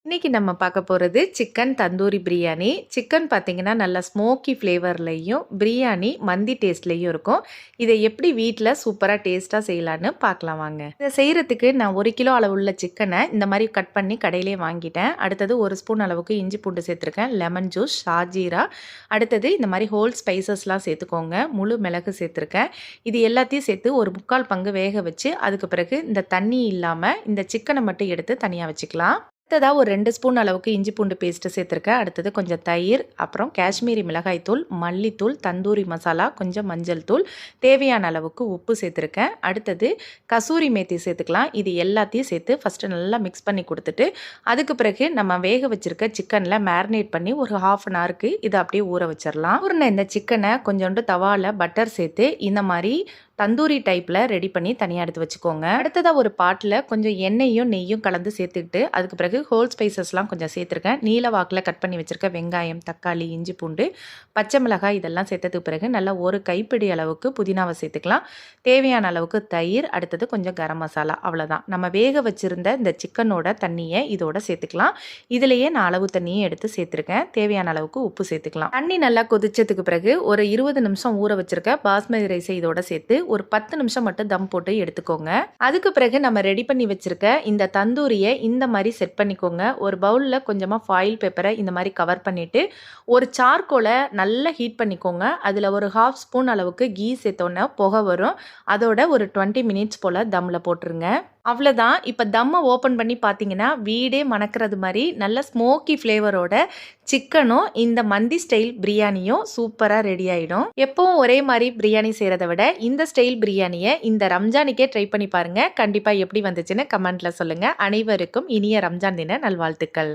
இன்னைக்கு நம்ம பார்க்க போகிறது சிக்கன் தந்தூரி பிரியாணி. சிக்கன் பார்த்தீங்கன்னா நல்லா ஸ்மோக்கி ஃப்ளேவர்லையும், பிரியாணி மந்தி டேஸ்ட்லேயும் இருக்கும். இதை எப்படி வீட்டில் சூப்பராக டேஸ்ட்டாக செய்யலான்னு பார்க்கலாம் வாங்க. இதை செய்கிறதுக்கு நான் 1 கிலோ அளவுள்ள சிக்கனை இந்த மாதிரி கட் பண்ணி கடையிலே வாங்கிட்டேன். அடுத்தது 1 ஸ்பூன் அளவுக்கு இஞ்சி பூண்டு சேர்த்துருக்கேன், லெமன் ஜூஸ், ஷாஜீரா, அடுத்தது இந்த மாதிரி ஹோல் ஸ்பைசஸ்லாம் சேர்த்துக்கோங்க, முழு மிளகு சேர்த்துருக்கேன். இது எல்லாத்தையும் சேர்த்து ஒரு 3/4 பங்கு வேக வச்சு அதுக்கு பிறகு இந்த தண்ணி இல்லாமல் இந்த சிக்கனை மட்டும் எடுத்து தனியாக வச்சுக்கலாம். அடுத்ததாக ஒரு 2 ஸ்பூன் அளவுக்கு இஞ்சி பூண்டு பேஸ்ட்டு சேர்த்துருக்கேன். அடுத்தது கொஞ்சம் தயிர், அப்புறம் காஷ்மீரி மிளகாய் தூள், மல்லித்தூள், தந்தூரி மசாலா, கொஞ்சம் மஞ்சள் தூள், தேவையான அளவுக்கு உப்பு சேர்த்துருக்கேன். அடுத்தது கசூரி மேத்தி சேர்த்துக்கலாம். இது எல்லாத்தையும் சேர்த்து ஃபஸ்ட்டு நல்லா மிக்ஸ் பண்ணி கொடுத்துட்டு அதுக்கு பிறகு நம்ம வேக வச்சுருக்க சிக்கனில் மேரினேட் பண்ணி ஒரு 1/2 அன் ஹவருக்கு இதை அப்படியே ஊற வச்சிடலாம். ஊறின இந்த சிக்கனை கொஞ்சோண்டு தவாவில் பட்டர் சேர்த்து இந்த மாதிரி தந்தூரி டைப்பில் ரெடி பண்ணி தனியாக எடுத்து வச்சுக்கோங்க. அடுத்ததாக ஒரு பாட்டில் கொஞ்சம் எண்ணெயும் நெய்யும் கலந்து சேர்த்துக்கிட்டு அதுக்கு பிறகு ஹோல் ஸ்பைசஸ்லாம் கொஞ்சம் சேர்த்துருக்கேன். நீல வாக்கில் கட் பண்ணி வச்சுருக்க வெங்காயம், தக்காளி, இஞ்சி பூண்டு, பச்சை மிளகாய் இதெல்லாம் சேர்த்ததுக்கு பிறகு நல்லா ஒரு கைப்பிடி அளவுக்கு புதினாவை சேர்த்துக்கலாம். தேவையான அளவுக்கு தயிர், அடுத்தது கொஞ்சம் கரம் மசாலா, அவ்வளோதான். நம்ம வேக வச்சுருந்த இந்த சிக்கனோட தண்ணியை இதோட சேர்த்துக்கலாம். இதிலேயே நான் அளவு தண்ணியை எடுத்து சேர்த்துருக்கேன். தேவையான அளவுக்கு உப்பு சேர்த்துக்கலாம். தண்ணி நல்லா கொதிச்சதுக்கு பிறகு ஒரு 20 நிமிஷம் ஊற வச்சுருக்க பாஸ்மதி ரைஸை இதோட சேர்த்து ஒரு 10 நிமிஷம் மட்டும் தம் போட்டு எடுத்துக்கோங்க. அதுக்கு பிறகு நம்ம ரெடி பண்ணி வச்சிருக்க இந்த தந்தூரியை இந்த மாதிரி செட் பண்ணிக்கோங்க. ஒரு பவுலில் கொஞ்சமாக ஃபாயில் பேப்பரை இந்த மாதிரி கவர் பண்ணிவிட்டு ஒரு சார்கோலை நல்லா ஹீட் பண்ணிக்கோங்க. அதில் ஒரு 1/2 ஸ்பூன் அளவுக்கு கீ சேர்த்தோன்னே புகை வரும். அதோட ஒரு 20 மினிட்ஸ் போல் தம்மில் போட்டுருங்க. அவ்வளோதான். இப்போ தம்மை ஓப்பன் பண்ணி பார்த்தீங்கன்னா வீடே மணக்கிறது மாதிரி நல்ல ஸ்மோக்கி ஃப்ளேவரோட சிக்கனும் இந்த மந்தி ஸ்டைல் பிரியாணியும் சூப்பராக ரெடி ஆகிடும். எப்பவும் ஒரே மாதிரி பிரியாணி செய்கிறத விட இந்த ஸ்டைல் பிரியாணியை இந்த ரம்ஜானுக்கே ட்ரை பண்ணி பாருங்கள். கண்டிப்பாக எப்படி வந்துச்சுன்னு கமெண்ட்டில் சொல்லுங்கள். அனைவருக்கும் இனிய ரம்ஜான் தின நல்வாழ்த்துக்கள்.